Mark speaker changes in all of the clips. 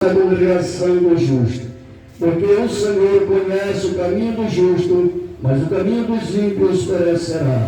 Speaker 1: A congregação do justo, porque o Senhor conhece o caminho do justo, mas o caminho dos ímpios perecerá.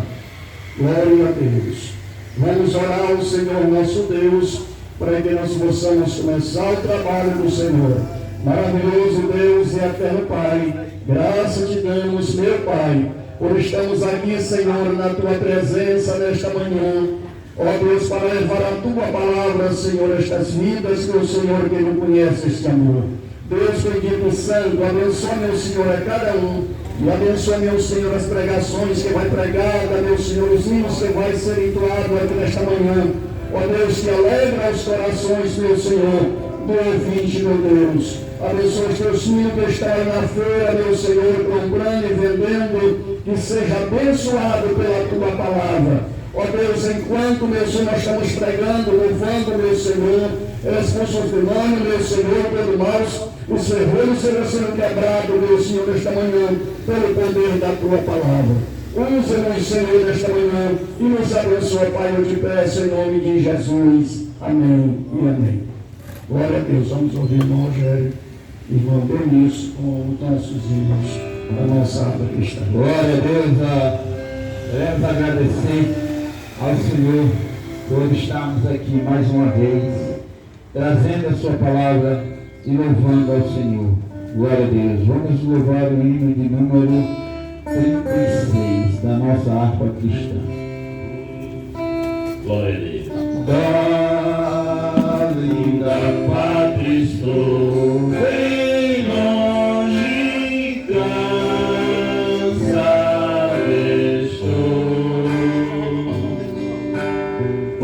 Speaker 1: Glória a Deus. Vamos orar ao Senhor nosso Deus, para que nós possamos começar o trabalho do Senhor. Maravilhoso Deus e eterno Pai, graças te damos, meu Pai, por estarmos aqui, Senhor, na tua presença nesta manhã. Ó Deus, para levar a tua palavra, Senhor, estas vidas que o Senhor que não conhece este amor. Deus bendito santo, abençoa, meu Senhor, a cada um. E abençoa, meu Senhor, as pregações que vai pregar, meu Senhor, os hinos que vai ser entoado aqui nesta manhã. Ó Deus, que alegra os corações, meu Senhor, do ouvinte, meu Deus. Abençoa os teus filhos que estão aí na feira, meu Senhor, comprando e vendendo, que seja abençoado pela tua palavra. Ó Deus, enquanto, meu Senhor, nós estamos pregando, louvando, meu Senhor, expulsa os demônios, meu Senhor, pelo mal, os ferrolhos serão sendo quebrados, meu Senhor, nesta manhã, pelo poder da tua palavra. Usa-nos, Senhor, nesta manhã e nos abençoa, Pai, eu te peço em nome de Jesus. Amém e amém. Glória a Deus. Vamos ouvir o irmão Rogério, irmão Benício, com os nossos hinos da nossa aba cristã.
Speaker 2: Glória a Deus. Queremos agradecer ao Senhor por estarmos aqui mais uma vez, trazendo a sua palavra e louvando ao Senhor. Glória a Deus. Vamos louvar o hino de número 36 da nossa harpa cristã.
Speaker 3: Glória a Deus.
Speaker 2: Da linda pátria estou, bem longe, cansado estou.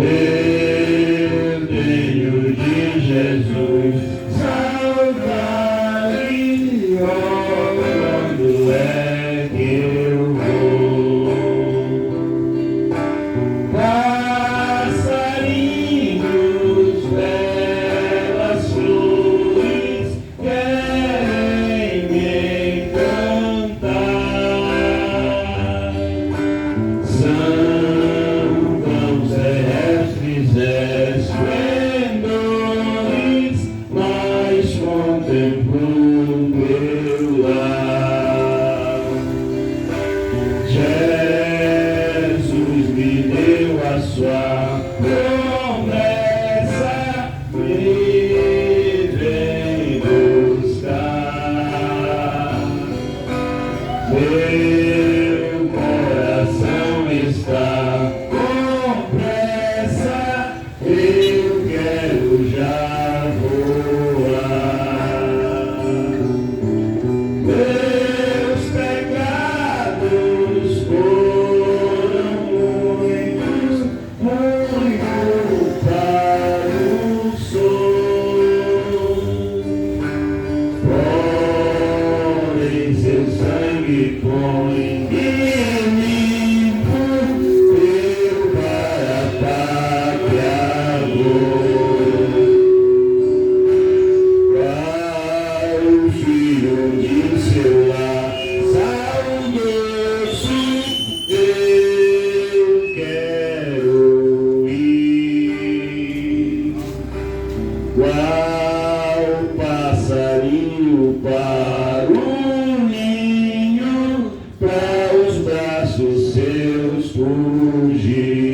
Speaker 2: Eu tenho de Jesus saudade, oh, quando é que eu vou? Passarinhos, belas flores, querem me encantar. São tão terrestres esplendores, mas contemplo teu lar. Jesus me deu a sua promessa, me vem buscar. Meu coração está com pressa, eu quero já voar. Meus pecados foram muitos, muito caro sou. Porém seu sangue põe em mim, eu para a pátria vou. Qual filho de seu lar saudoso, eu quero ir. Qual passarinho para o ninho, para os braços seus fugir.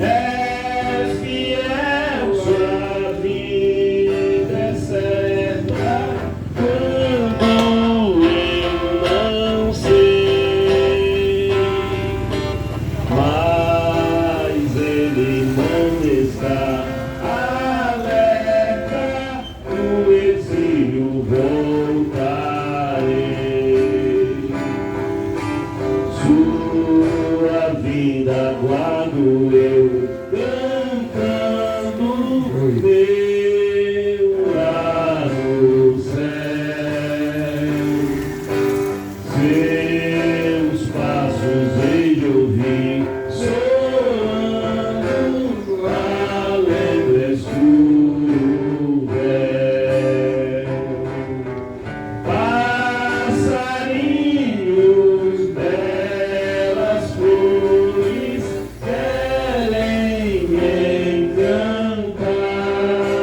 Speaker 2: És fiel, sua vida é certa, quando eu não sei. Mas ele não está alerta, no exílio voltarei. Sua vida guardo eu, cantando meu lar no céu. Seus passos hei de ouvir, soando alegre escuro véu. Passarinhos, belas flores, querem me encantar.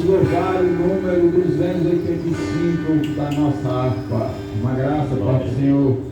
Speaker 2: louvar o número 285 da nossa harpa. Uma graça para o Senhor.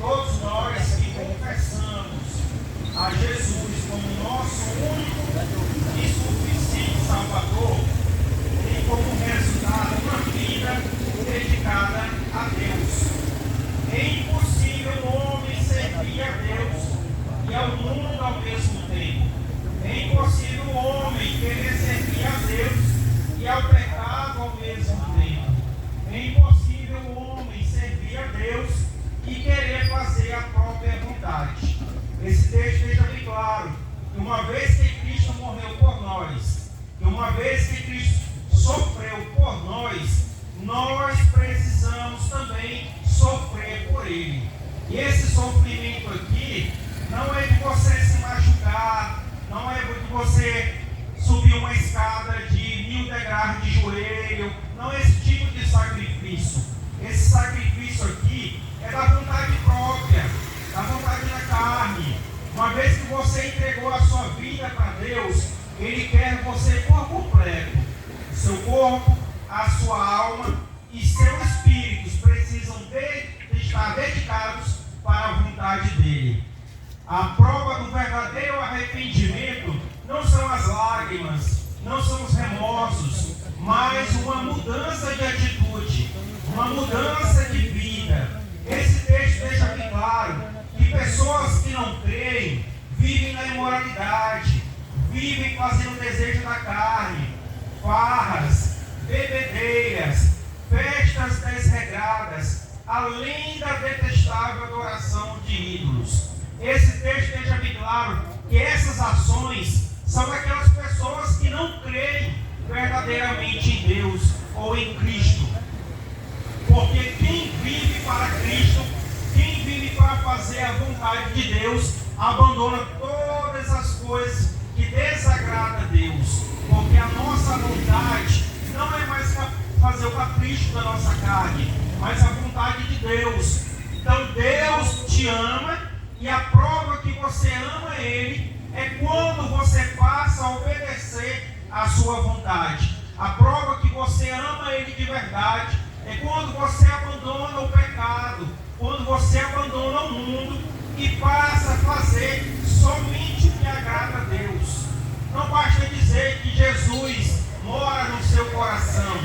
Speaker 3: Todos nós que confessamos confessamos a Jesus como nosso único e suficiente Salvador, tem como resultado uma vida dedicada a Deus. É impossível o homem servir a Deus e ao mundo ao mesmo tempo. É impossível o homem querer servir a Deus e ao pecado ao mesmo tempo. É impossível o homem servir a Deus e querer fazer a própria vontade. Esse texto deixa bem claro que uma vez que Cristo morreu por nós, que uma vez que Cristo sofreu por nós, nós precisamos também sofrer por Ele. E esse sofrimento aqui não é de você se machucar, não é de você subir uma escada de 1000 degraus de joelho, não é esse tipo de sacrifício. Esse sacrifício aqui é da vontade própria, da vontade da carne. Uma vez que você entregou a sua vida para Deus, Ele quer você por completo. O seu corpo, a sua alma e seu espírito precisam estar dedicados para a vontade dEle. A prova do verdadeiro arrependimento não são as lágrimas, não são os remorsos, mas uma mudança de atitude, uma mudança de vida. Esse texto deixa bem claro que pessoas que não creem vivem na imoralidade, vivem fazendo o desejo da carne, farras, bebedeiras, festas desregradas, além da detestável adoração de ídolos. Esse texto deixa bem claro que essas ações são daquelas pessoas que não creem verdadeiramente em Deus ou em Cristo. Porque quem vive para Cristo, quem vive para fazer a vontade de Deus, abandona todas as coisas que desagradam a Deus. Porque a nossa vontade não é mais fazer o capricho da nossa carne, mas a vontade de Deus. Então Deus te ama, e a prova que você ama Ele é quando você passa a obedecer a sua vontade. A prova que você ama Ele de verdade é quando você abandona o pecado, quando você abandona o mundo e passa a fazer somente o que agrada a Deus. Não basta dizer que Jesus mora no seu coração,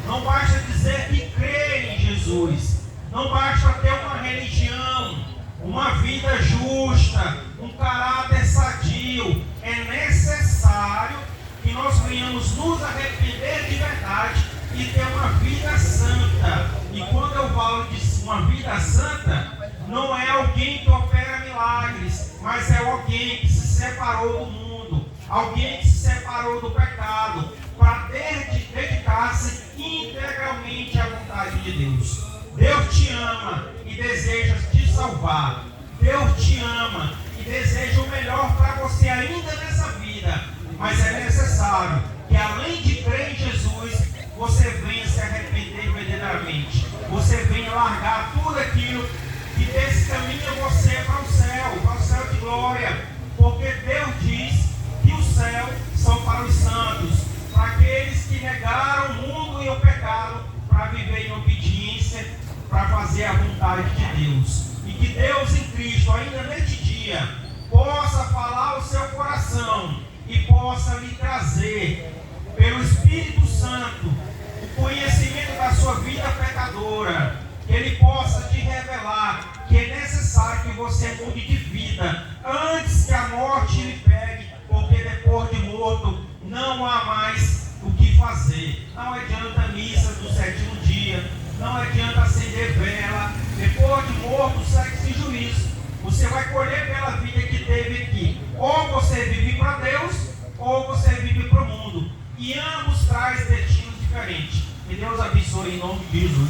Speaker 3: não basta dizer que crê em Jesus, não basta ter uma religião, uma vida justa, um caráter sadio. É necessário que nós venhamos nos arrepender de verdade e ter uma vida santa. E quando eu falo de uma vida santa, não é alguém que opera milagres, mas é alguém que se separou do mundo, alguém que se separou do pecado, para dedicar-se integralmente à vontade de Deus. Deus te ama e deseja te salvar. Deus te ama e deseja o melhor para você ainda nessa vida. Mas é necessário que, além de crer em Jesus, você venha se arrepender verdadeiramente. Você venha largar tudo aquilo que descaminha você para o céu de glória. Porque Deus diz que o céu são para os santos, para aqueles que negaram o mundo e o pecado, para viver em obediência, para fazer a vontade de Deus. E que Deus em Cristo, ainda neste dia, possa falar ao seu coração e possa lhe trazer, pelo Espírito Santo, o conhecimento da sua vida pecadora. Que Ele possa te revelar que é necessário que você mude de vida antes que a morte lhe pegue, porque depois de morto não há mais o que fazer. Não adianta a missa do 7º dia, não adianta acender vela. Depois de morto segue-se juízo. Você vai colher pela vida que teve aqui. Ou você vive para Deus, ou você vive para o mundo. E ambos traz destinos diferentes. Que Deus abençoe em nome de Jesus.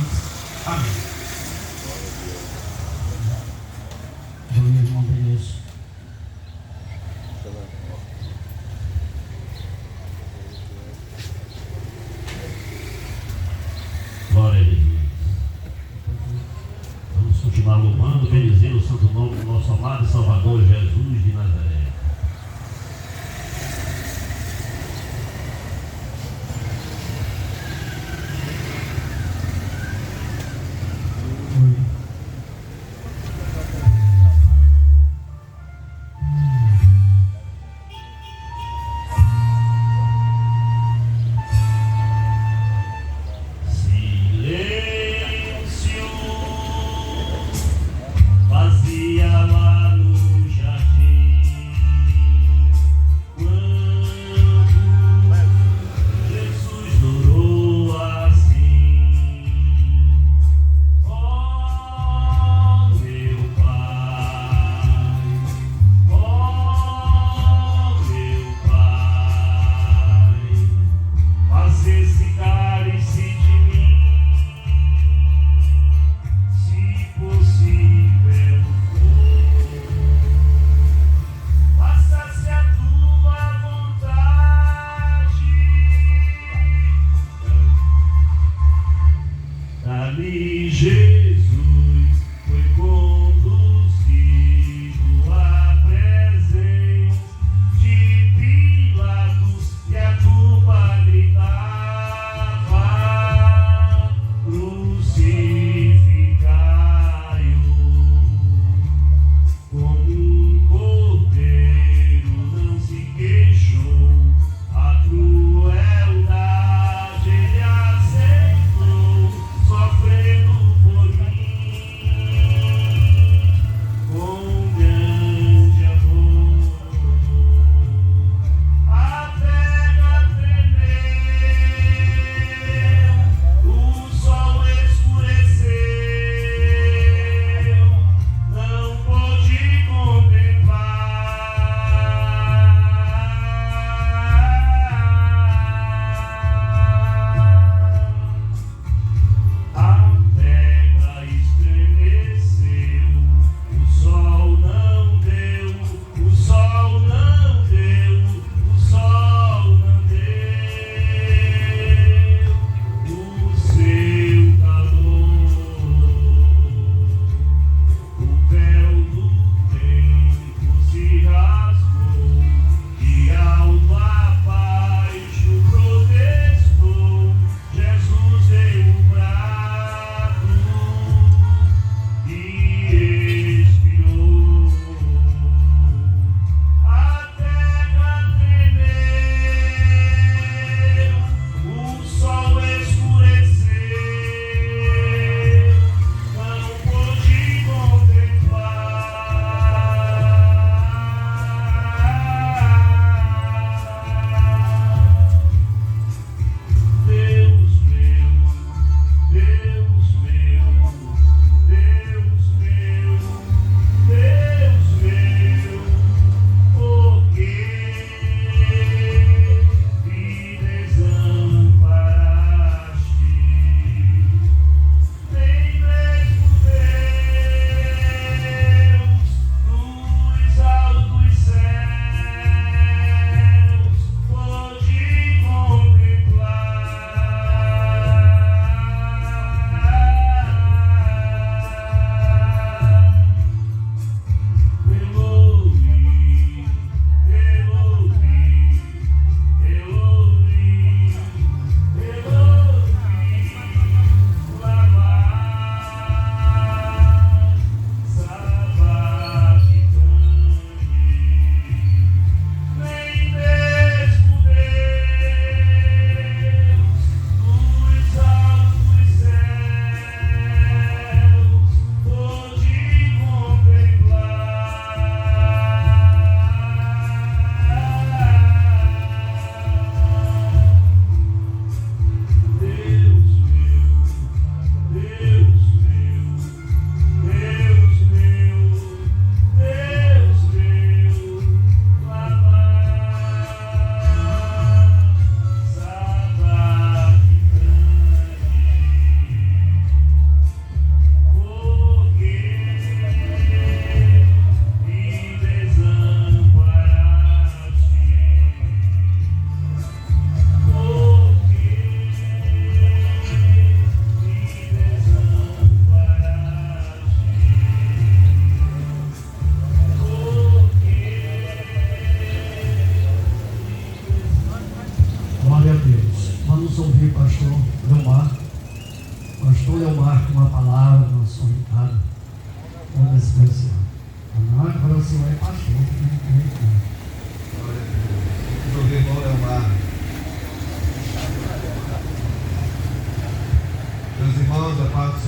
Speaker 3: Amém.
Speaker 1: Aleluia, irmão Deus.
Speaker 4: Glória a Deus. Vamos continuar louvando, bendizendo o santo nome do nosso amado Salvador Jesus de Nazaré.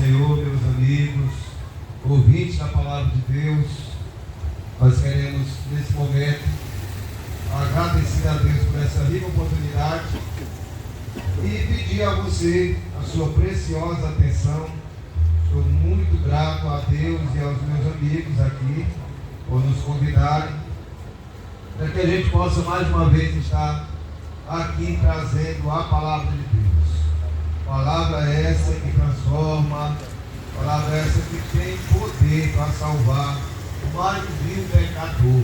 Speaker 5: Senhor, meus amigos, ouvintes da palavra de Deus, nós queremos, nesse momento, agradecer a Deus por essa rica oportunidade e pedir a você a sua preciosa atenção. Estou muito grato a Deus e aos meus amigos aqui por nos convidarem, para que a gente possa mais uma vez estar aqui trazendo a palavra de Deus. Palavra essa que transforma, palavra essa que tem poder para salvar o mais vil pecador.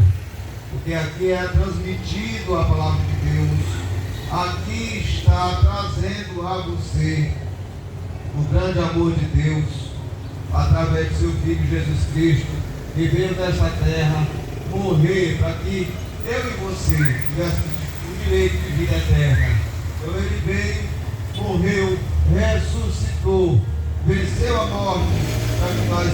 Speaker 5: Porque aqui é transmitido a palavra de Deus, aqui está trazendo a você o grande amor de Deus, através de seu Filho Jesus Cristo, que veio dessa terra morrer para que eu e você tivéssemos o direito de vida eterna. Então ele veio, morreu, ressuscitou, venceu a morte, para que nós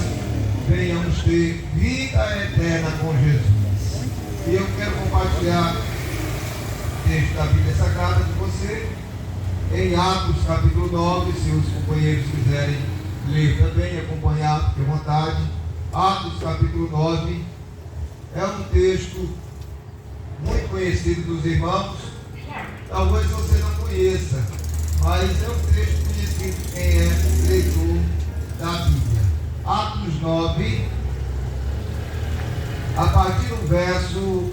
Speaker 5: venhamos ter vida eterna com Jesus. E eu quero compartilhar o texto da Bíblia Sagrada com você, em Atos capítulo 9, se os companheiros quiserem ler também e acompanhar, fique à vontade. Atos capítulo 9 é um texto muito conhecido dos irmãos, talvez você não conheça, mas é um texto conhecido de quem é leitor da Bíblia. Atos 9, a partir do verso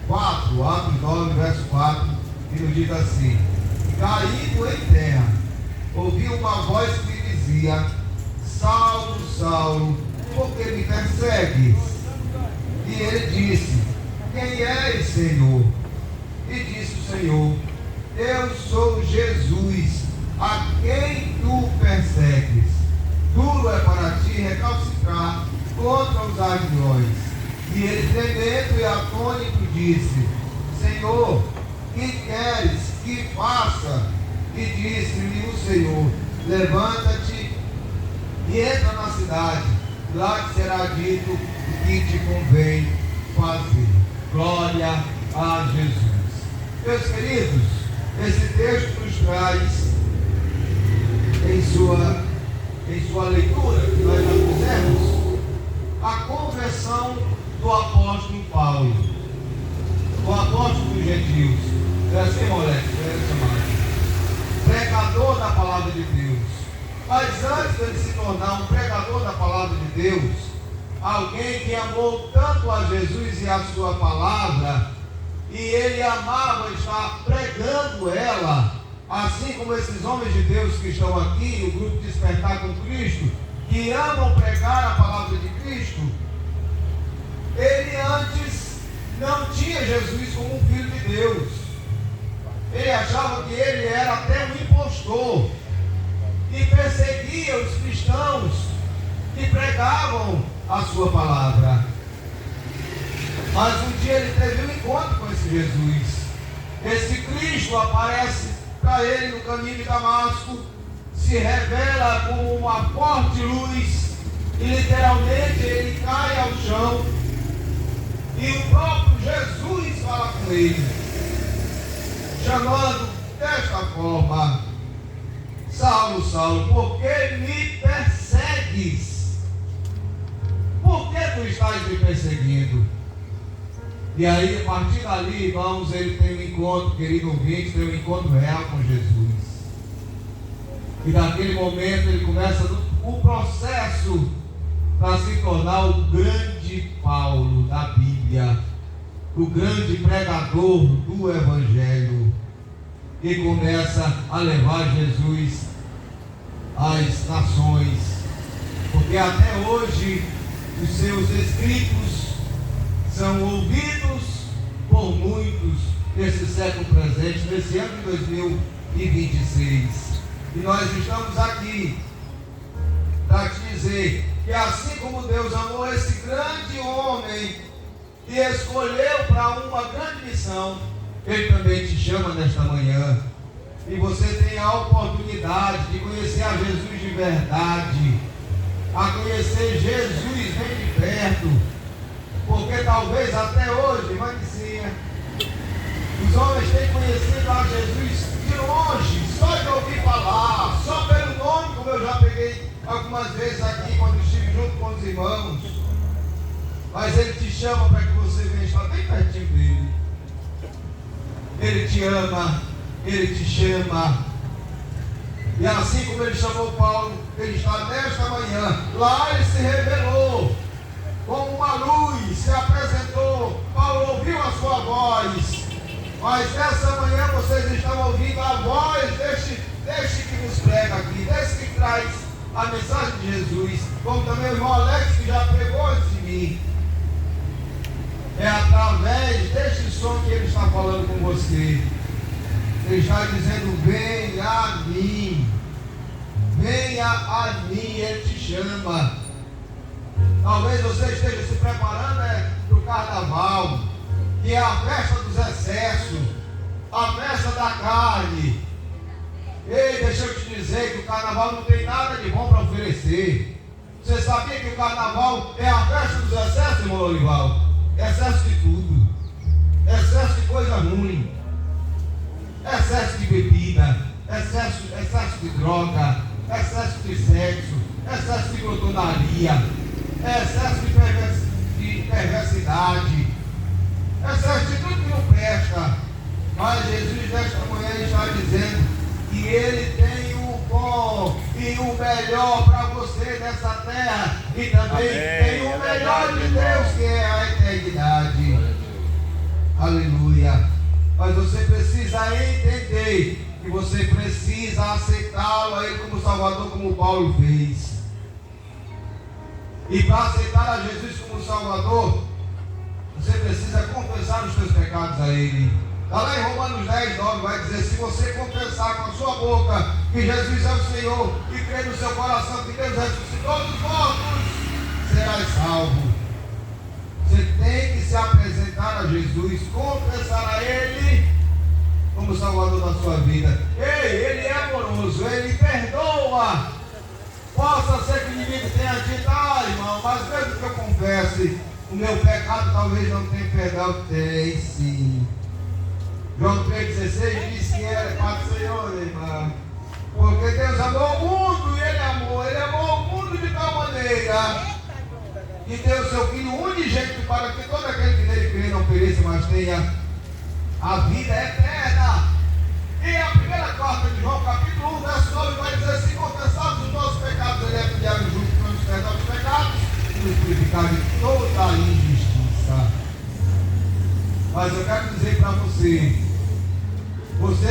Speaker 5: 4, Atos 9, verso 4, que nos diz assim: caindo em terra, ouvi uma voz que me dizia: Saulo, Saulo, por que me persegues? E ele disse: quem és, Senhor? E disse o Senhor: eu sou Jesus, a quem tu persegues. Duro é para ti recalcitrar contra os aguilhões. E ele, tremendo e atônito, disse: Senhor, que queres que faça? E disse-lhe o Senhor: levanta-te e entra na cidade, lá te será dito o que te convém fazer. Glória a Jesus. Meus queridos, esse texto nos traz em sua leitura, que nós já fizemos, a conversão do apóstolo Paulo, o apóstolo dos gentios. É assim, moleque, pregador da palavra de Deus. Mas antes de ele se tornar um pregador da palavra de Deus, alguém que amou tanto a Jesus e a sua palavra, e ele amava estar pregando ela, assim como esses homens de Deus que estão aqui, o grupo Despertar com Cristo, que amam pregar a palavra de Cristo. Ele antes não tinha Jesus como um filho de Deus. Ele achava que ele era até um impostor e perseguia os cristãos que pregavam a sua palavra. Mas um dia ele teve um encontro com esse Jesus. Esse Cristo aparece para ele no caminho de Damasco, se revela como uma forte luz e literalmente ele cai ao chão. E o próprio Jesus fala com ele, chamando desta forma: Saulo, Saulo, por que me persegues? Por que tu estás me perseguindo? E aí, a partir dali, irmãos, ele tem um encontro, querido ouvinte, tem um encontro real com Jesus. E naquele momento ele começa o processo para se tornar o grande Paulo da Bíblia, o grande pregador do Evangelho, e começa a levar Jesus às nações, porque até hoje os seus escritos são ouvidos por muitos nesse século presente, nesse ano de 2026. E nós estamos aqui para te dizer que assim como Deus amou esse grande homem e escolheu para uma grande missão, Ele também te chama nesta manhã. E você tem a oportunidade de conhecer a Jesus de verdade, a conhecer Jesus bem de perto. Porque talvez até hoje, Manicinha, os homens têm conhecido a Jesus de longe, só de ouvir falar, só pelo nome, como eu já peguei algumas vezes aqui, quando estive junto com os irmãos, mas Ele te chama para que você venha estar bem pertinho dEle. Ele te ama, Ele te chama. E assim como Ele chamou Paulo, Ele está nesta manhã. Lá Ele se revelou como uma luz, se apresentou. Paulo ouviu a sua voz. Mas nessa manhã vocês estão ouvindo a voz deste que nos prega aqui, desse que traz a mensagem de Jesus, como também o irmão Alex, que já pregou antes de mim. É através deste som que Ele está falando com você. Ele está dizendo: venha a mim, venha a mim. Ele te chama. Talvez você esteja se preparando para o carnaval, que é a festa dos excessos, a festa da carne. Ei, deixa eu te dizer que o carnaval não tem nada de bom para oferecer. Você sabia que o carnaval é a festa dos excessos, irmão Olival? Excesso de tudo, excesso de coisa ruim, excesso de bebida, excesso de droga, excesso de sexo, excesso de glutonaria, excesso de perversidade, excesso de tudo que não presta. Mas Jesus nesta manhã está dizendo que Ele tem o bom e o melhor para você nessa terra, e também tem o melhor de Deus, que é a eternidade. Aleluia. Mas você precisa entender que você precisa aceitá-lo a Ele como Salvador, como Paulo fez. E para aceitar a Jesus como Salvador, você precisa confessar os seus pecados a Ele. Está lá em Romanos 10, 9, vai dizer: se você confessar com a sua boca que Jesus é o Senhor e crer no seu coração que Deus ressuscitou dos mortos, serás salvo. Você tem que se apresentar a Jesus, confessar a Ele como Salvador da sua vida. Ei, Ele é amoroso, Ele perdoa. Possa ser que o inimigo tenha dito: irmão, mas mesmo que eu confesse o meu pecado, talvez não tenha perdão. Tem sim. João 3,16 diz que era para o Senhor, irmão. Porque Deus amou o mundo e Ele amou o mundo de tal maneira que deu o seu Filho unigênito para que todo aquele que nele crê não pereça, mas tenha a vida eterna. E a primeira carta de João, capítulo 1, verso 9, vai dizer: se confessarmos os nossos pecados, Ele é fiel e justo para nos perdoar os pecados e nos purificar de toda a injustiça. Mas eu quero dizer para você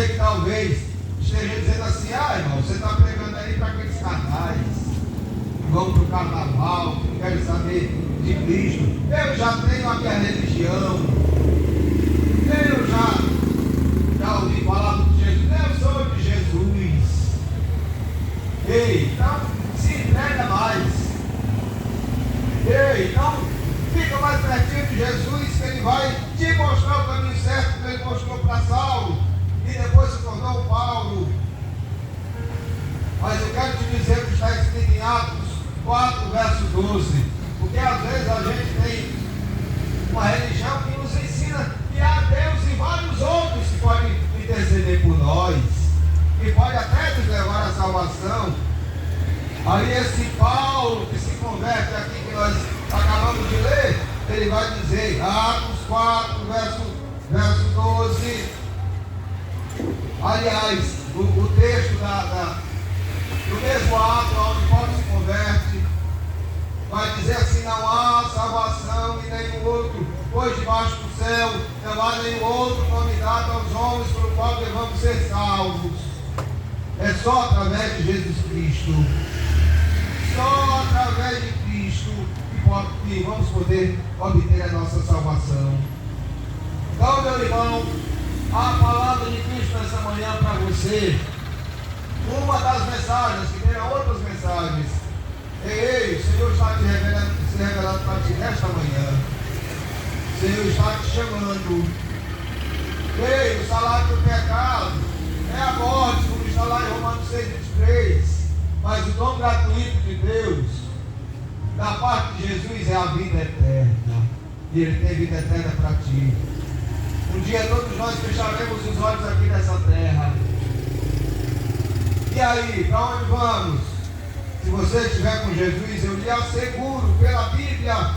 Speaker 5: que talvez esteja dizendo assim: irmão, você está pregando aí para aqueles carnais que vão para o carnaval, que não querem saber de Cristo. Eu já tenho a minha religião, eu já ouvi falar de Jesus, eu sou de Jesus. Ei, então se entrega mais. Ei, então fica mais pertinho de Jesus, que Ele vai te mostrar o caminho certo que Ele mostrou para Saulo e depois se tornou Paulo. Mas eu quero te dizer o que está escrito em Atos 4, verso 12. Porque às vezes a gente tem uma religião que nos ensina que há Deus e vários outros que podem interceder por nós, que pode até nos levar à salvação. Aí esse Paulo que se converte aqui, que nós acabamos de ler, ele vai dizer, Atos 4, verso 12. Aliás, o texto do mesmo ato onde Paulo se converte, vai dizer assim: não há salvação em nenhum outro, pois debaixo do céu não há nenhum outro nome dado aos homens pelo qual devamos ser salvos. É só através de Jesus Cristo. Só através de Cristo que vamos poder obter a nossa salvação. Então, meu irmão, a palavra de Cristo nessa manhã para você, uma das mensagens, que tem outras mensagens. Ei, o Senhor está se revelando para ti nesta manhã. O Senhor está te chamando. Ei, o salário do pecado é a morte, como está lá em Romanos 6,23. Mas o dom gratuito de Deus, da parte de Jesus, é a vida eterna. E Ele tem vida eterna para ti. Um dia todos nós fecharemos os olhos aqui nessa terra. E aí, para onde vamos? Se você estiver com Jesus, eu lhe asseguro pela Bíblia,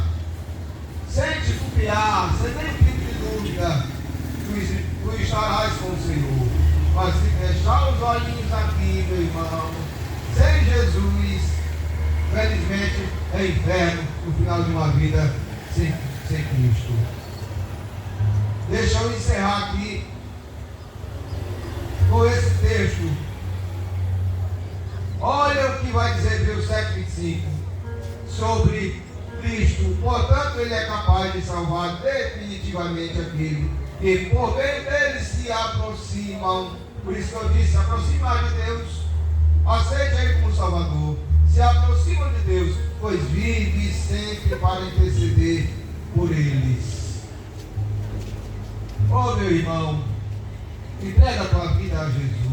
Speaker 5: sem titubear, sem nenhum tipo de dúvida, tu estarás com o Senhor. Mas se fechar os olhinhos aqui, meu irmão, sem Jesus, felizmente é inferno no final de uma vida sem Cristo. Deixa eu encerrar aqui com esse texto. Olha o que vai dizer Hebreus 7:25 sobre Cristo. Portanto, Ele é capaz de salvar definitivamente aquele que por meio dele se aproximam. Por isso que eu disse, aproximar de Deus, aceite Ele como Salvador, se aproximam de Deus, pois vive sempre para interceder por eles. Oh, meu irmão, entrega a tua vida a Jesus.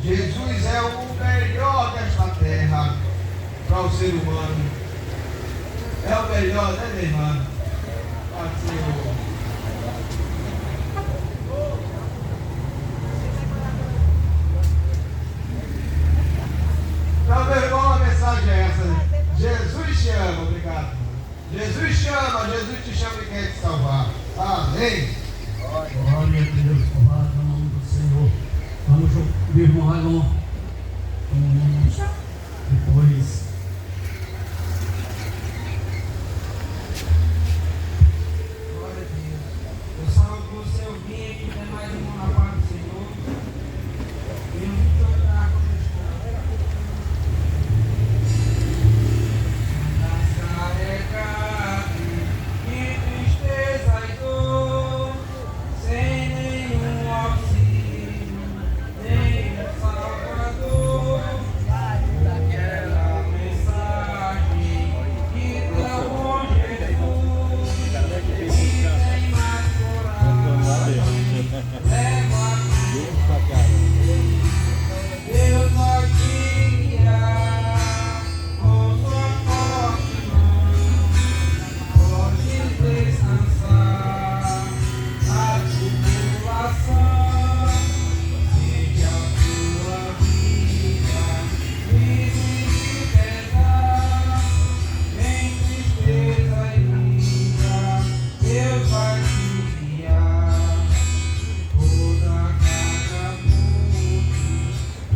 Speaker 5: Jesus é o melhor desta terra para o ser humano. É o melhor, né, minha irmã? Senhor. Então, meu irmão, a mensagem é essa. Jesus te ama, obrigado. Jesus te ama, Jesus te chama e quer te salvar. Amém.
Speaker 1: Glória a Deus, louvado o nome do Senhor. Vamos, meu irmão Ralon. Depois.
Speaker 3: Glória a Deus. Eu salvo você, eu vim aqui, tem mais um na paz do Senhor. E eu vim orar com o carregado de tristeza e dor, sem nenhum auxílio, nem um salvador. Aquela mensagem que travou Jesus, e tem mais coragem, leva a Deus vai te guiar com sua forte mão, pode descansar na tribulação, seja a tua vida livre de pesar, em tristeza e vida, Deus vai te guiar, toda carga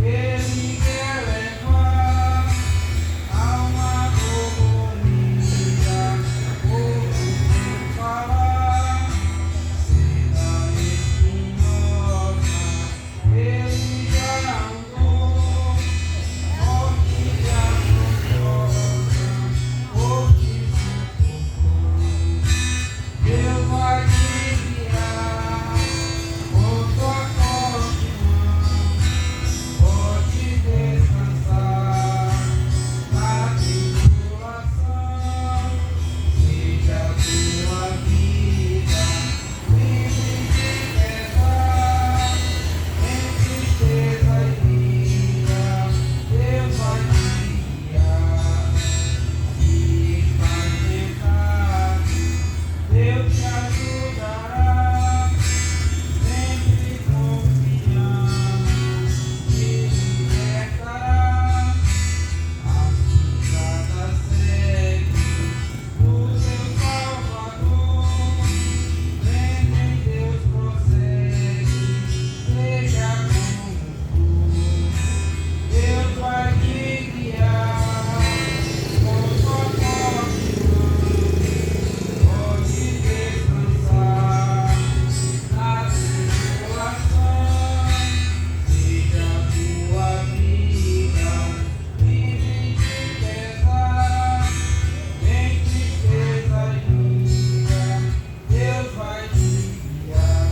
Speaker 3: Ele quer levar a uma harmonia, ouve falar, seda espinhosa, ele já andou, morte afrontosa, morte suportou. Deus vai te guiar com sua forte mão, pode descansar na tribulação, seja a tua vida livre de pesar, em tristeza e vida, Deus vai te guiar. Se está em pecado, Deus te ajudará, sempre confiando, te libertará. A cidade segue o seu Salvador, vem em Deus prossegue, seja como for. Deus vai te guiar com sua forte mão, pode descansar na tribulação, seja a tua vida livre de pesar, em tristeza e vida, Deus vai te guiar.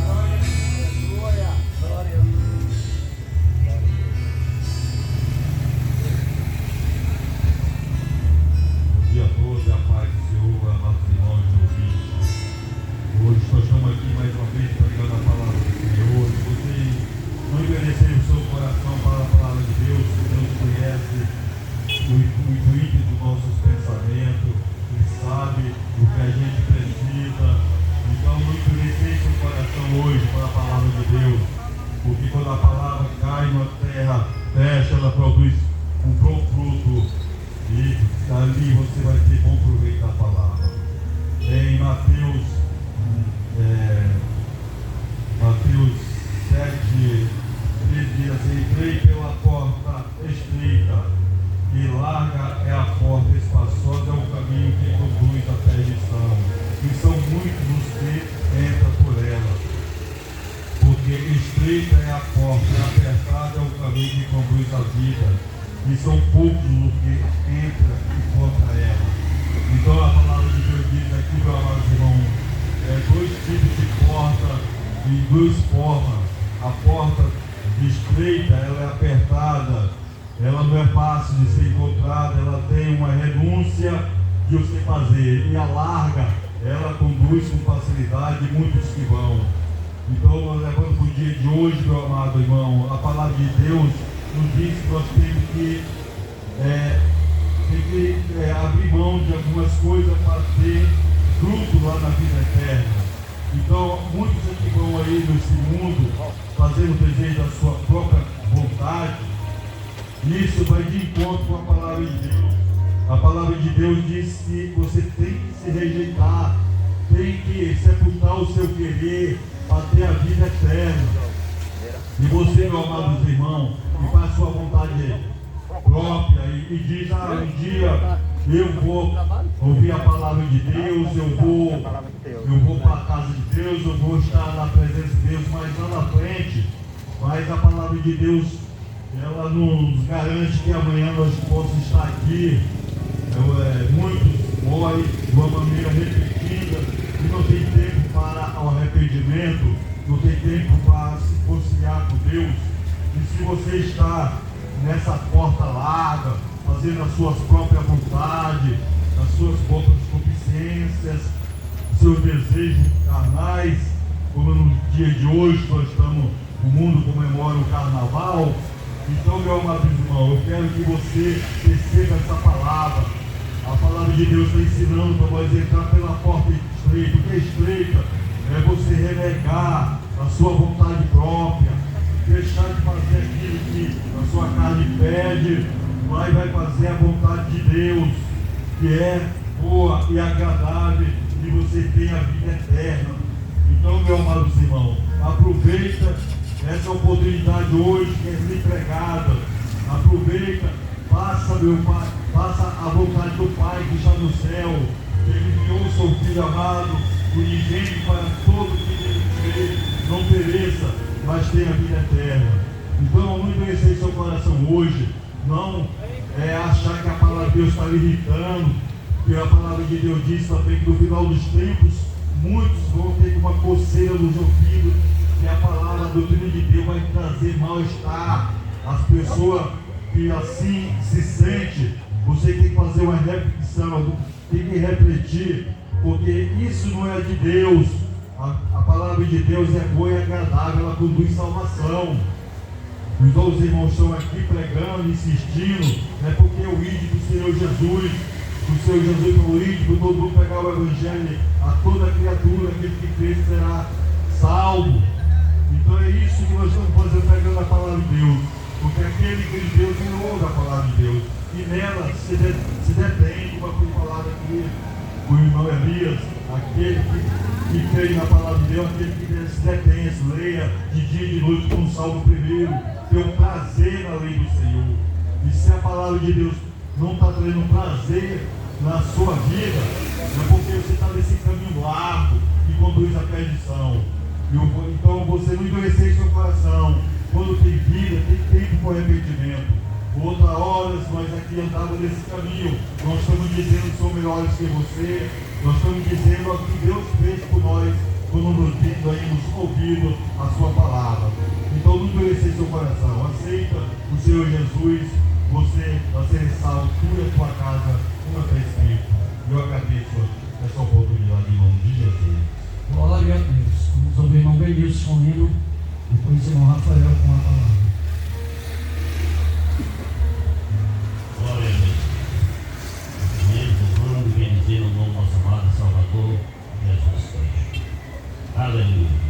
Speaker 3: Glória a Deus. Glória a Deus.
Speaker 6: Bom dia a todos, a paz do Senhor, a nossos irmãos e ouvintes. Hoje nós estamos aqui mais uma vez pregando a palavra do Senhor. Se você não envelhecer o seu coração para a palavra de Deus, Deus conhece o intuito dos nossos pensamentos, Ele sabe o que a gente precisa. Então não envelhecer seu coração hoje para a palavra de Deus, porque quando a palavra cai na terra, fecha, ela produz um enquanto e ali você vai ter bom proveito da palavra. Em Mateus 7, diz assim: entrei pela porta estreita, e larga é a porta, espaçosa é o caminho que conduz à perdição, e são muitos os que entram por ela. Porque estreita é a porta, e apertado é o caminho que conduz à vida, e são poucos os que entram e encontram ela. Então a palavra de Deus diz aqui, meu amado irmão, dois tipos de porta e duas formas. A porta estreita, ela é apertada, ela não é fácil de ser encontrada, ela tem uma renúncia de você fazer. E a larga, ela conduz com facilidade muitos que vão. Então, levando para o dia de hoje, meu amado irmão, a palavra de Deus nos diz que nós temos que abrir mão de algumas coisas para ter fruto lá na vida eterna. Então, muitos que vão aí nesse mundo fazendo o desejo da sua própria vontade, isso vai de encontro com a palavra de Deus. A palavra de Deus diz que você tem que se rejeitar, tem que sepultar o seu querer para ter a vida eterna. E você, meu amado irmão, que faz sua vontade própria e diz: um dia eu vou ouvir a palavra de Deus, eu vou para a casa de Deus, eu vou estar na presença de Deus, mas lá na frente. Mas a palavra de Deus, ela nos garante que amanhã nós possamos estar aqui. Muitos morrem de uma maneira repetida e não tem tempo para o arrependimento, não tem tempo para se conciliar com Deus. E se você está nessa porta larga, fazendo as suas próprias vontades, as suas próprias concupiscências, seus desejos carnais, como no dia de hoje nós estamos, o mundo comemora o carnaval. Então, meu amado irmão, eu quero que você receba essa palavra. A palavra de Deus está ensinando para nós entrar pela porta estreita. O que é estreita é você renegar a sua vontade própria, deixar de fazer aquilo que a sua carne pede, mas vai fazer a vontade de Deus, que é boa e agradável, e você tem a vida eterna. Então, meu amado irmão, aproveita essa oportunidade hoje que é lhe pregada. Aproveita, faça, meu Pai, faça a vontade do Pai que está no céu. Ele enviou o seu Filho amado, o unigênito, para todo que nele crê não pereça, mas tenha vida eterna. Então, não endureceis seu coração hoje. Não achar que a palavra de Deus está lhe irritando, porque a palavra de Deus diz também que no final dos tempos muitos vão ter uma coceira nos ouvidos, que a palavra, a doutrina de Deus vai trazer mal-estar. As pessoas que assim se sentem, você tem que fazer uma reflexão, tem que refletir, porque isso não é de Deus. A palavra de Deus é boa e agradável, ela conduz salvação. Então os irmãos estão aqui pregando, insistindo, é porque é o ídolo do Senhor Jesus. O Senhor Jesus é o ídolo, todo mundo pegar o Evangelho, a toda criatura, aquele que crê será salvo. Então é isso que nós estamos fazendo, pregando a palavra de Deus. Porque aquele que de Deus não ouve a palavra de Deus, e nela se detém, como foi falado aqui, o irmão Elias, aquele que crê na palavra de Deus, aquele que se detém, se leia de dia e de noite com o Salmo primeiro, tem um prazer na lei do Senhor. E se a palavra de Deus não está trazendo prazer na sua vida, é porque você está nesse caminho largo que conduz à perdição. Então você não endurecer seu coração. Quando tem vida, tem tempo para arrependimento. Outra hora, nós aqui andávamos nesse caminho, nós estamos dizendo que somos melhores que você, nós estamos dizendo o que Deus fez por nós quando nos temos ouvido a sua palavra. Então não endurecer seu coração, aceita o Senhor Jesus, você vai ser salvo, tu e a tua casa, como está escrito. Eu agradeço essa oportunidade em nome de Jesus.
Speaker 1: Glória a Deus. Vamos ouvir o irmão Benilson com o hino, depois o irmão Rafael com a palavra.
Speaker 4: Glória a Deus. Amém. Louvando e bendizendo o nome do nosso amado Salvador Jesus Cristo. Aleluia.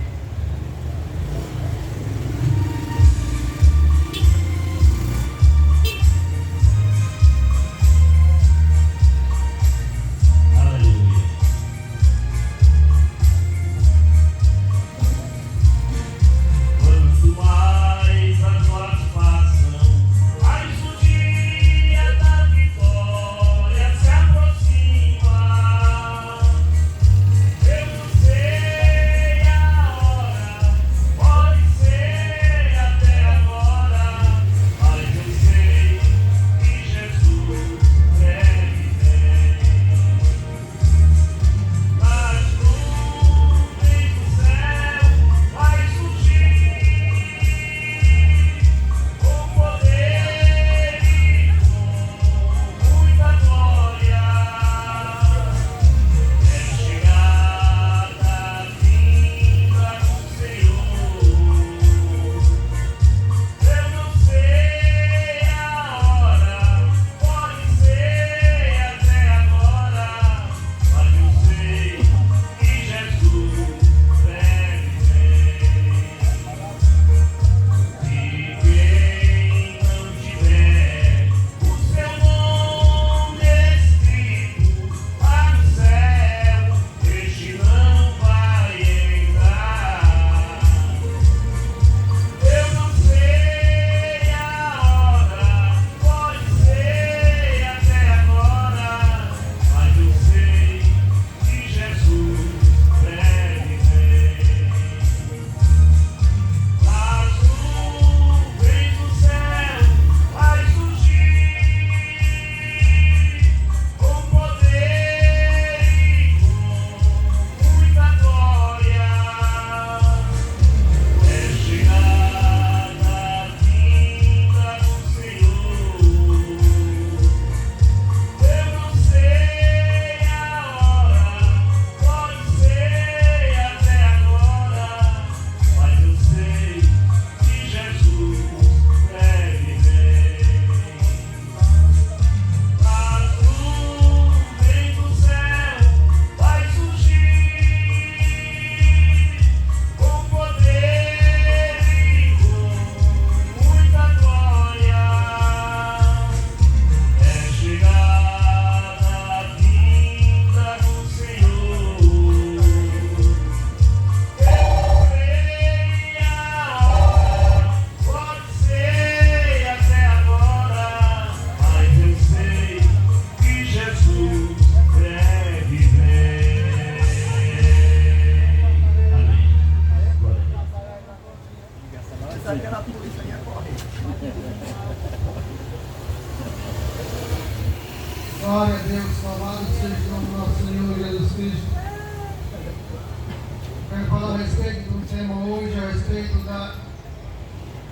Speaker 5: respeito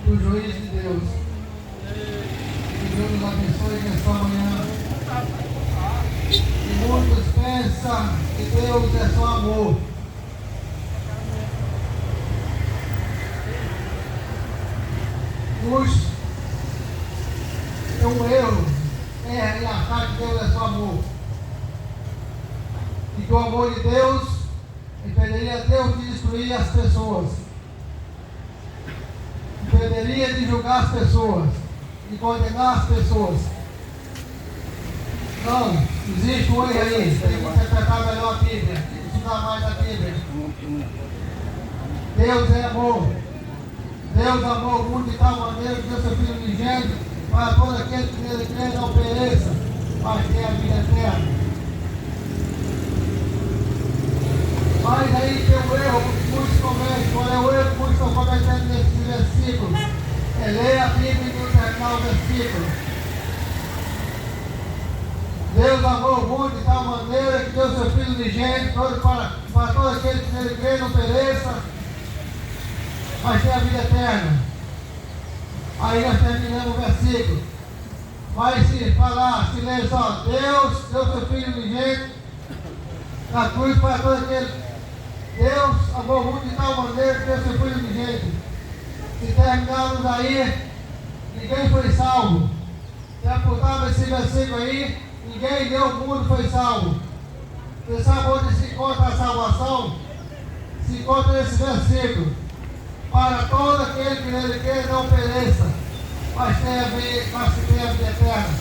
Speaker 5: do juiz de Deus. Que Deus nos abençoe nesta manhã. E muitos pensam que Deus é só amor. É um erro em achar que Deus é só amor. E que o amor de Deus impediria Deus de destruir as pessoas, impediria de julgar as pessoas, de condenar as pessoas. Não, existe um erro aí, tem que interpretar melhor a Bíblia, tem que estudar mais a Bíblia. Deus é amor. Deus amou o mundo de tal maneira que deu seu Filho unigênito para todo aquele que nele crê não pereça, mas tenha a vida eterna. Mas aí tem um erro que muitos cometem. Qual é o erro que muitos estão cometendo nesses versículos? É ler a Bíblia e não terminar o versículo. Deus amou o mundo de tal maneira que deu seu Filho unigênito para todo aquele que nele crê não pereça, mas tem a vida eterna. Aí nós terminamos o versículo. Mas se falar, se ler só, Deus deu seu Filho unigênito na cruz para todo aquele. Deus amou o mundo de tal maneira que deu seu Filho unigênito. Se terminarmos aí, ninguém foi salvo. Se apontarmos esse versículo aí, ninguém deu o mundo foi salvo. Você sabe onde se encontra a salvação? Se encontra nesse versículo. Para todo aquele que nele crê não pereça, mas tenha a vida eterna.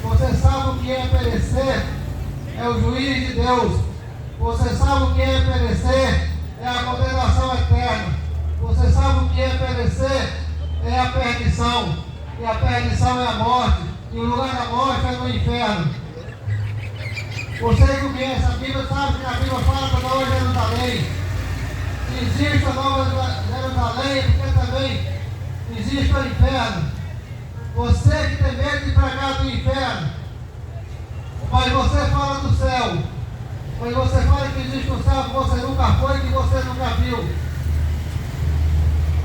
Speaker 5: Você sabe o que é perecer? É o juiz de Deus. Você sabe o que é perecer? É a condenação eterna. Você sabe o que é perecer? É a perdição. E a perdição é a morte. E o lugar da morte é no inferno. Você que conhece a Bíblia sabe que a Bíblia fala da Nova Jerusalém. Existe a Nova Jerusalém, porque também existe o inferno. Você que tem medo de pregar do inferno, mas você fala do céu. Mas você fala que existe um céu que você nunca foi e que você nunca viu.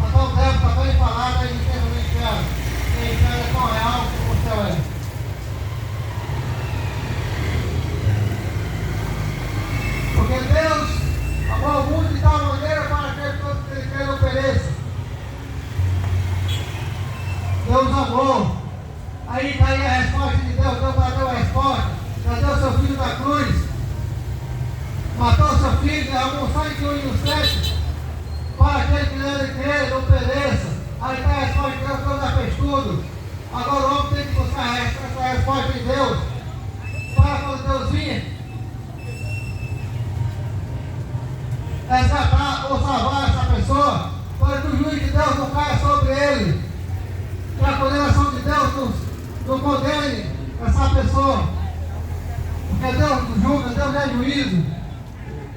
Speaker 5: Então deve também falar da existência do inferno. Que o inferno é tão real como o céu é. Porque Deus amou o mundo de tal maneira para que todo que não pereça. Deus amou. Aí está aí a resposta de Deus. Deus já deu a resposta. Já deu seu Filho na cruz. Matou seu filho, derramou sangue de 1 e 7 para aquele que nele crê, não pereça. Aí está a resposta de Deus, Deus já fez tudo. Agora o homem tem que buscar essa resposta de Deus para quando Deus vir resgatar ou salvar essa pessoa, para que o juiz de Deus não caia sobre ele, que a condenação de Deus não condene essa pessoa, porque Deus julga, Deus é juízo.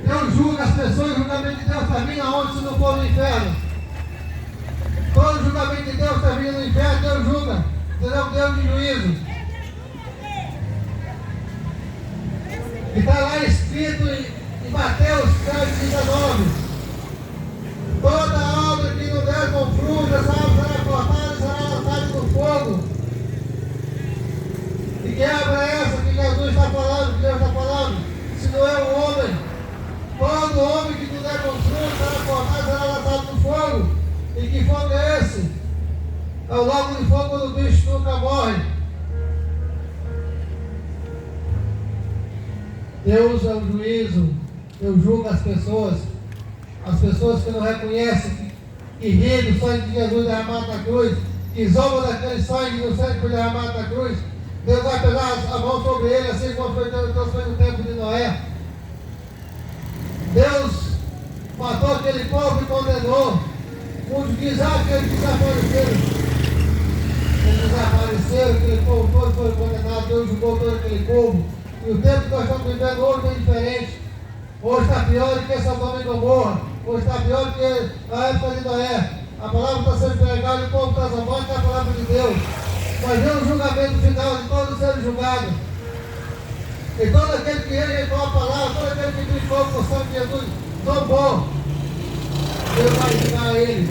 Speaker 5: Deus julga as pessoas, o julgamento de Deus termina onde, se não for no inferno. Todo julgamento de Deus termina no inferno, Deus julga. Deus é um Deus de juízo. E está lá escrito em Mateus 7,19: toda obra que não der com fruto, essa obra será cortada e será lançada no fogo. E que obra é essa que Jesus está falando, que Deus está falando? Se não é um homem. Todo homem que não der com fruto será cortado e será lançado no fogo. E que fogo é esse? É o lago de fogo do bicho nunca morre. Deus é o juízo. Deus julga as pessoas que não reconhecem que riem do sangue de Jesus derramado na cruz, que zombam daquele sangue do sangue que foi derramado na cruz. Deus vai pegar a mão sobre ele, assim como foi no tempo de Noé. Deus matou aquele povo e condenou. Muitos dizem que eles desapareceram. Eles desapareceram, aquele povo todo foi condenado. Deus julgou todo aquele povo. E o tempo que nós estamos vivendo hoje é diferente. Hoje está pior do que Sodoma e Gomorra. Hoje está pior do que na época de Noé. A palavra está sendo pregada e o povo está zombando, que é a palavra de Deus. Mas vem o julgamento final de todos os seres julgados. E todo aquele que rejeitou a palavra, todo aquele que brincou com o sangue de Jesus, zombou. Deus vai julgar ele.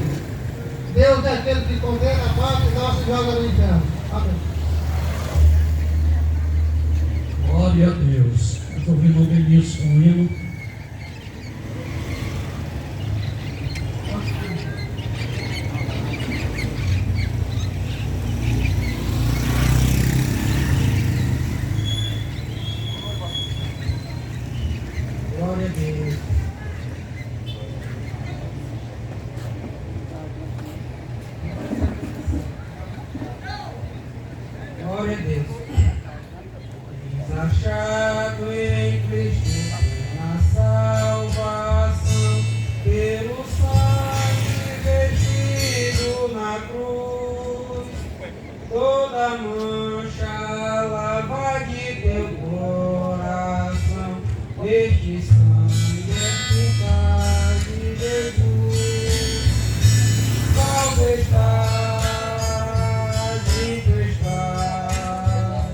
Speaker 5: Deus é aquele que condena a parte e não se joga no inferno. Amém.
Speaker 1: Glória a Deus. Estou ouvindo o Benício com o hino.
Speaker 5: Glória a Deus. Glória a Deus. Achado em Cristo na salvação, pelo sangue vertido na cruz, toda mancha lava de teu coração, este sangue eficaz de Jesus. Salve estás, limpo estás,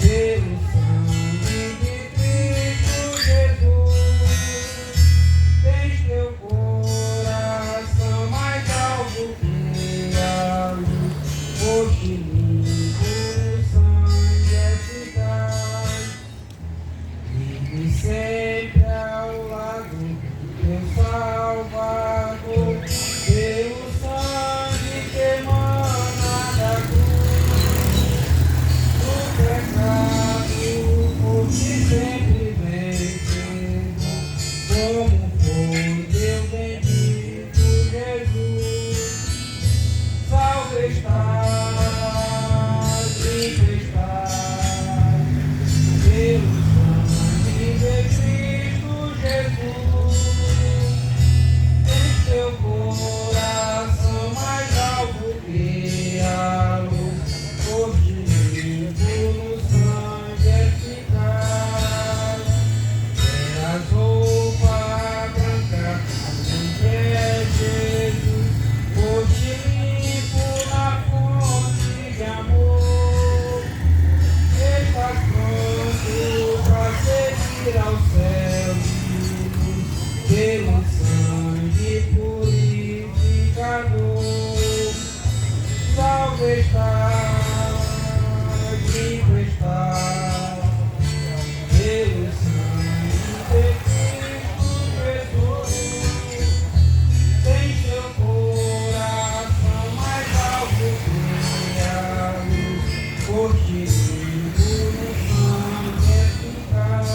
Speaker 5: pelo sangue de Cristo Jesus. Tens teu coração mais alto que a luz, foste limpo no sangue eficaz. Vive sempre ao lado do teu Salvador, pelo sangue que emana da cruz. O pecado foste sempre vencido, como foi teu bendito Jesus. Salve estás, limpo estás, pelo sangue de Cristo Jesus. Tens teu coração mais alto que a luz, foste limpo no sangue eficaz. Eras roupa branca, que é Jesus, foste limpo na fonte de amor. Estás pronto para seguir ao céu de luz, pelo sangue purificador. Salve estás, limpo estás, pelo sangue de Cristo Jesus. Tens teu coração mais alto que a luz, foste limpo no sangue eficaz.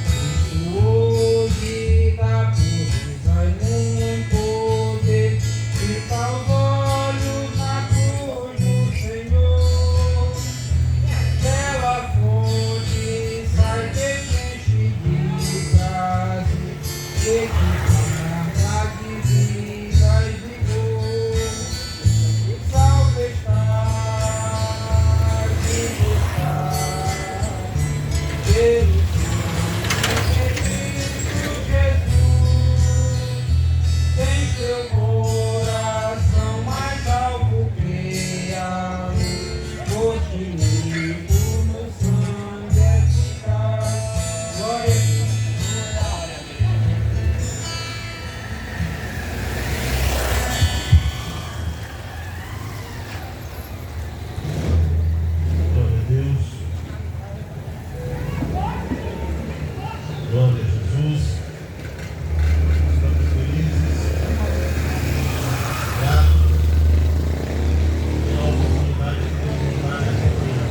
Speaker 5: Cristo hoje dá pureza e um poder, fica aos olhos na cruz do Senhor. Pela fonte sai quente de prazer, que carga de vida e vigor. Salve estás, limpo estás, pelo sangue de Cristo Jesus. Tens teu coração mais alto que a luz, foste limpo no sangue eficaz. Glória a Deus.
Speaker 4: Glória a Deus. Glória a Jesus. Estamos felizes, gratos pela oportunidade que Deus nos dá nessa manhã.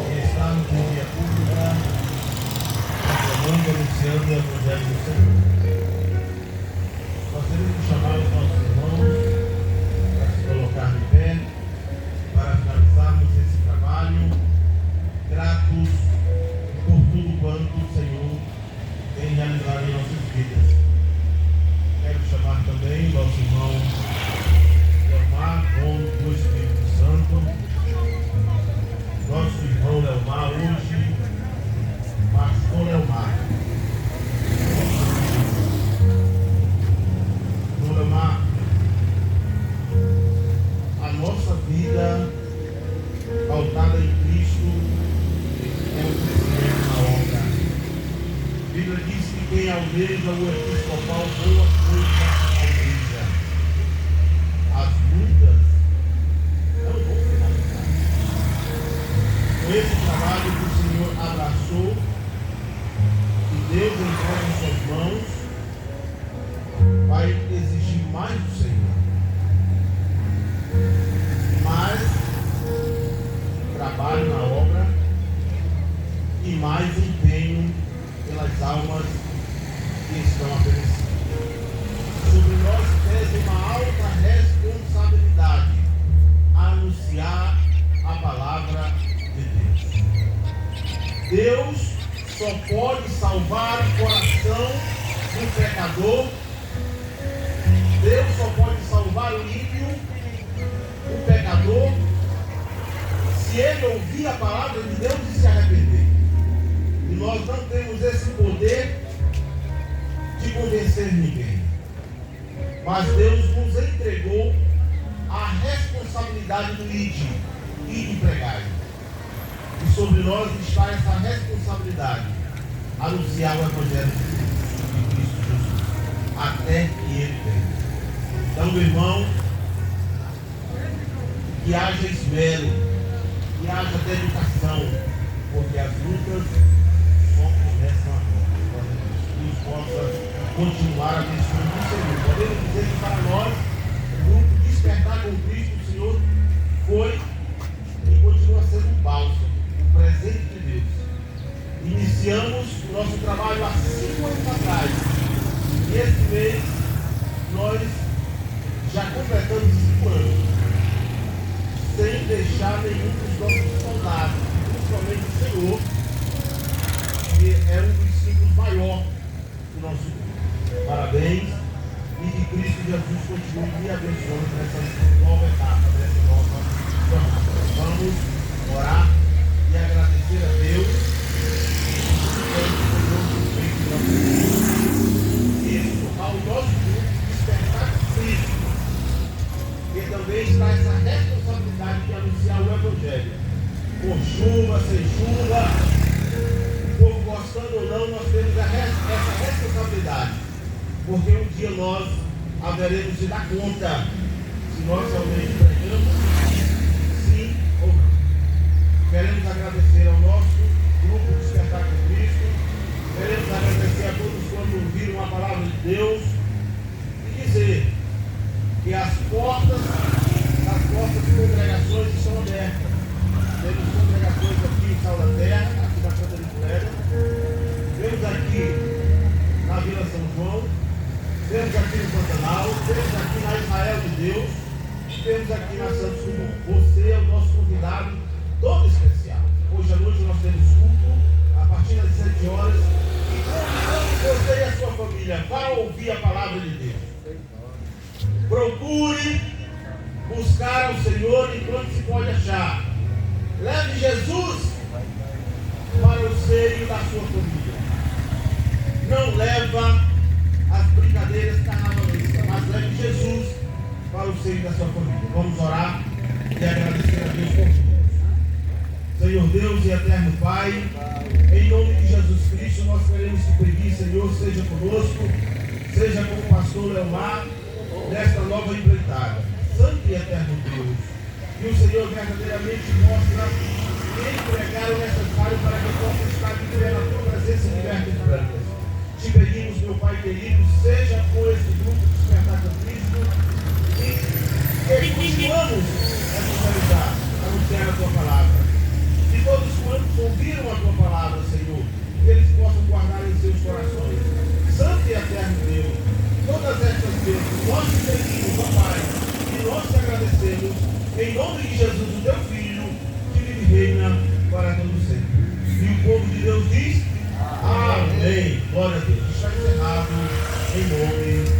Speaker 4: E estamos em via pública, proclamando, anunciando o Evangelho do Senhor. Gostaria de chamar os nossos irmãos para se colocar de pé, para finalizarmos esse trabalho, gratos por tudo quanto o Senhor tem realizado em nossas vidas. Quero chamar também nosso irmão Leomar, dono do Espírito Santo. Nosso irmão Leomar hoje, pastor Leomar. Irmão Leomar, a nossa vida pautada em Cristo é um crescimento na obra. A Bíblia diz que quem almeja o episcopal boa coisa almeja. vai exigir mais do Senhor. Mais trabalho na obra e mais empenho pelas almas que estão a perecer. Sobre nós pesa uma alta responsabilidade a anunciar a palavra de Deus. Deus só pode salvar o coração do pecador. Deus só pode salvar o ímpio, o pecador, se ele ouvir a palavra de Deus e se arrepender. E nós não temos esse poder de convencer ninguém. Mas Deus nos entregou a responsabilidade do ide e de pregar. E sobre nós está essa responsabilidade, anunciar o Evangelho de Cristo Jesus, até que Ele venha. Então, meu irmão, que haja esmero, que haja dedicação, porque as lutas só começam agora. Que Deus possa continuar a destruir o Senhor. Podemos dizer que para nós, o grupo Despertar com Cristo, o Senhor foi e continua sendo um bálsamo, um presente de Deus. Iniciamos o nosso trabalho há 5 anos atrás. E esse mês nós já completamos 5 anos, sem deixar nenhum dos nossos soldados, principalmente o Senhor, que é um dos símbolos maiores do nosso grupo. Parabéns, e que Cristo Jesus continue me abençoando nessa nova etapa, nessa nova jornada. Vamos orar e agradecer a Deus isso ao nosso grupo Despertar Cristo, que também está essa responsabilidade de anunciar o Evangelho, com chuva, sem chuva, o povo gostando ou não, nós temos essa responsabilidade, porque um dia nós haveremos de dar conta se nós realmente pregamos, sim ou não. Queremos agradecer ao nosso grupo Despertar com Cristo, queremos agradecer a todos quando ouviram a palavra de Deus e dizer que as portas das nossas congregações estão abertas. Temos congregações aqui em Sal da Terra, aqui na Santa Nicoléria, temos aqui na Vila São João, temos aqui no Pantanal, temos aqui na Israel de Deus e temos aqui na Santos Dumont. Você é o nosso convidado todo especial. Hoje à noite nós temos culto a partir das 7 horas e convidamos você e a sua família para ouvir a palavra de Deus. Procure buscar o Senhor enquanto se pode achar. Leve Jesus para o seio da sua família. Não leva as brincadeiras carnavalescas, mas leve Jesus para o seio da sua família. Vamos orar e agradecer a Deus por tudo. Senhor Deus e eterno Pai, em nome de Jesus Cristo, nós queremos te pedir, Senhor, seja conosco, seja com o pastor Leomar, nesta nova empreitada. Santo e eterno Deus, que o Senhor verdadeiramente mostra entregar o necessário para que possa estar de pé na tua presença de verdes brancas. Te pedimos, meu Pai querido, seja com esse grupo Despertar com Cristo e continuamos essa realidade, anunciar a tua palavra. E todos quantos ouviram a tua palavra, Senhor, que eles possam guardar em seus corações. Santo e eterno Deus, todas estas bênçãos nós te pedimos, ó Pai, e nós te agradecemos, em nome de Jesus, o teu Filho, que vive e reina para todo sempre. E o povo de Deus diz: Amém. Glória a Deus. Está encerrado em nome